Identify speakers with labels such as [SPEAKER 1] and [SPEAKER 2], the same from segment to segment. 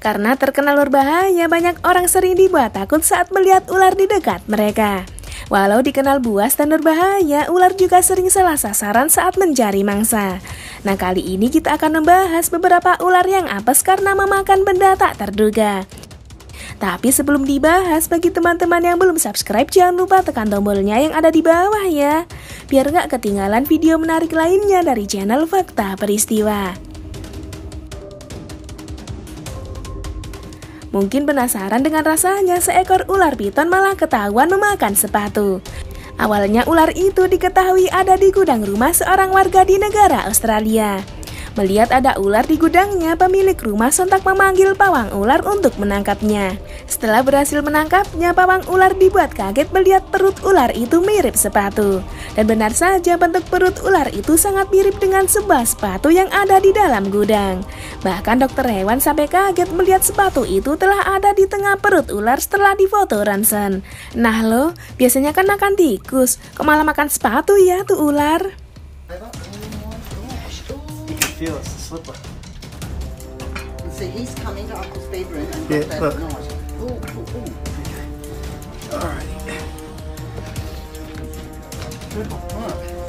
[SPEAKER 1] Karena terkenal berbahaya, banyak orang sering dibuat takut saat melihat ular di dekat mereka. Walau dikenal buas dan berbahaya, ular juga sering salah sasaran saat mencari mangsa. Nah, kali ini kita akan membahas beberapa ular yang apes karena memakan benda tak terduga. Tapi sebelum dibahas, bagi teman-teman yang belum subscribe, jangan lupa tekan tombolnya yang ada di bawah ya, biar gak ketinggalan video menarik lainnya dari channel Fakta Peristiwa. Mungkin penasaran dengan rasanya, seekor ular piton malah ketahuan memakan sepatu. Awalnya ular itu diketahui ada di gudang rumah seorang warga di negara Australia. Melihat ada ular di gudangnya, pemilik rumah sontak memanggil pawang ular untuk menangkapnya. Setelah berhasil menangkapnya, pawang ular dibuat kaget melihat perut ular itu mirip sepatu. Dan benar saja, bentuk perut ular itu sangat mirip dengan sebuah sepatu yang ada di dalam gudang. Bahkan dokter hewan sampai kaget melihat sepatu itu telah ada di tengah perut ular setelah difoto ronsen. Nah lo, biasanya kan makan tikus, kok malah makan sepatu ya tuh ular?
[SPEAKER 2] Feel it's a slipper.
[SPEAKER 3] See, he's come into Uncle's bedroom and
[SPEAKER 2] Yeah,
[SPEAKER 3] got that
[SPEAKER 2] look.
[SPEAKER 3] knife. Ooh.
[SPEAKER 2] Alright.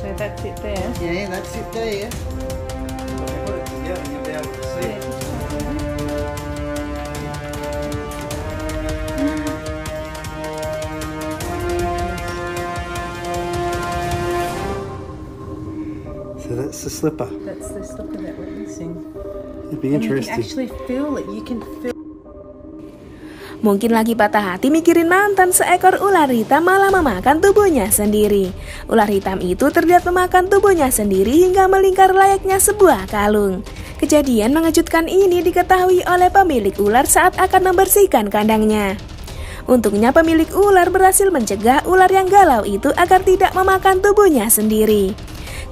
[SPEAKER 4] So that's it there.
[SPEAKER 3] Yeah, that's it there.
[SPEAKER 2] Put it together and you'll be able to see it. So that's the slipper.
[SPEAKER 4] That's the slipper that we're missing.
[SPEAKER 2] It'd be
[SPEAKER 4] And you can
[SPEAKER 2] interesting.
[SPEAKER 4] actually feel it. You can feel.
[SPEAKER 1] Mungkin lagi patah hati mikirin mantan, seekor ular hitam malah memakan tubuhnya sendiri. Ular hitam itu terlihat memakan tubuhnya sendiri hingga melingkar layaknya sebuah kalung. Kejadian mengejutkan ini diketahui oleh pemilik ular saat akan membersihkan kandangnya. Untungnya pemilik ular berhasil mencegah ular yang galau itu agar tidak memakan tubuhnya sendiri.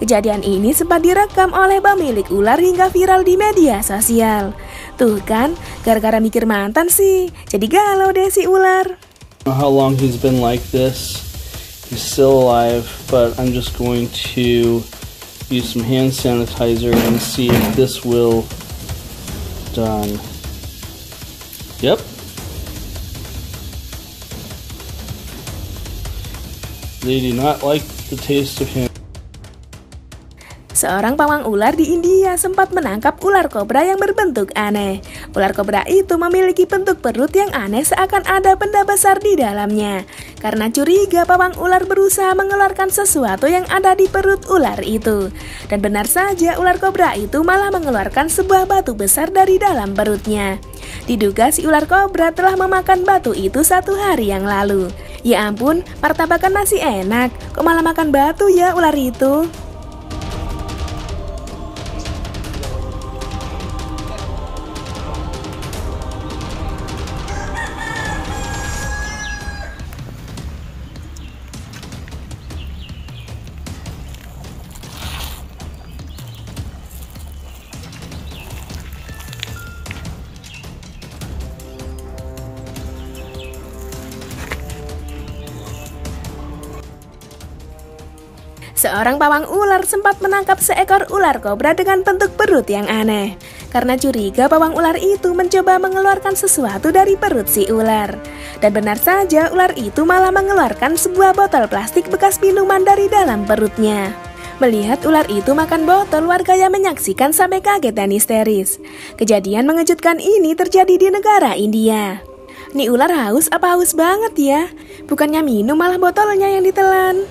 [SPEAKER 1] Kejadian ini sempat direkam oleh pemilik ular hingga viral di media sosial. Tuh kan, gara-gara mikir mantan sih, jadi galau deh si ular.
[SPEAKER 5] I don't know how long he's been like this. He's still alive, but I'm just going to use some hand sanitizer and see if this will done. Yep. They do not like the taste of him.
[SPEAKER 1] Seorang pawang ular di India sempat menangkap ular kobra yang berbentuk aneh. Ular kobra itu memiliki bentuk perut yang aneh seakan ada benda besar di dalamnya. Karena curiga, pawang ular berusaha mengeluarkan sesuatu yang ada di perut ular itu. Dan benar saja, ular kobra itu malah mengeluarkan sebuah batu besar dari dalam perutnya. Diduga si ular kobra telah memakan batu itu 1 hari yang lalu. Ya ampun, martabak kan masih enak, kok malah makan batu ya ular itu? Seorang pawang ular sempat menangkap seekor ular kobra dengan bentuk perut yang aneh. Karena curiga, pawang ular itu mencoba mengeluarkan sesuatu dari perut si ular. Dan benar saja, ular itu malah mengeluarkan sebuah botol plastik bekas minuman dari dalam perutnya. Melihat ular itu makan botol, warga yang menyaksikan sampai kaget dan histeris. Kejadian mengejutkan ini terjadi di negara India. Nih ular haus apa haus banget ya? Bukannya minum, malah botolnya yang ditelan.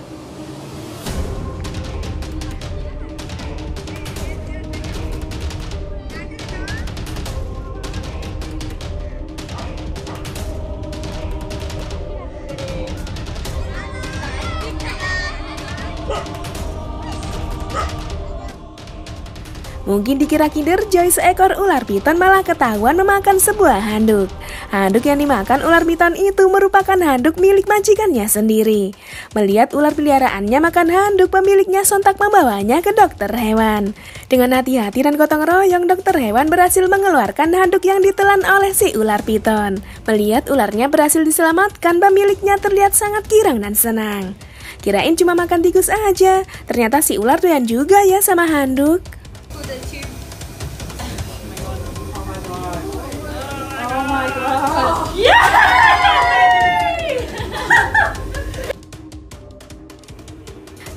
[SPEAKER 1] Mungkin dikira Kinder Joy, seekor ular piton malah ketahuan memakan sebuah handuk. Handuk yang dimakan ular piton itu merupakan handuk milik majikannya sendiri. Melihat ular peliharaannya makan handuk, pemiliknya sontak membawanya ke dokter hewan. Dengan hati-hati dan gotong royong, dokter hewan berhasil mengeluarkan handuk yang ditelan oleh si ular piton. Melihat ularnya berhasil diselamatkan, pemiliknya terlihat sangat girang dan senang. Kirain cuma makan tikus aja, ternyata si ular doyan juga ya sama handuk.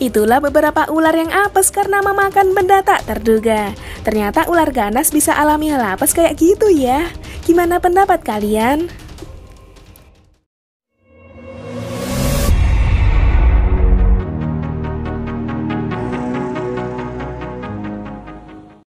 [SPEAKER 1] Itulah beberapa ular yang apes karena memakan benda tak terduga. Ternyata ular ganas bisa alami hal apes kayak gitu ya. Gimana pendapat kalian?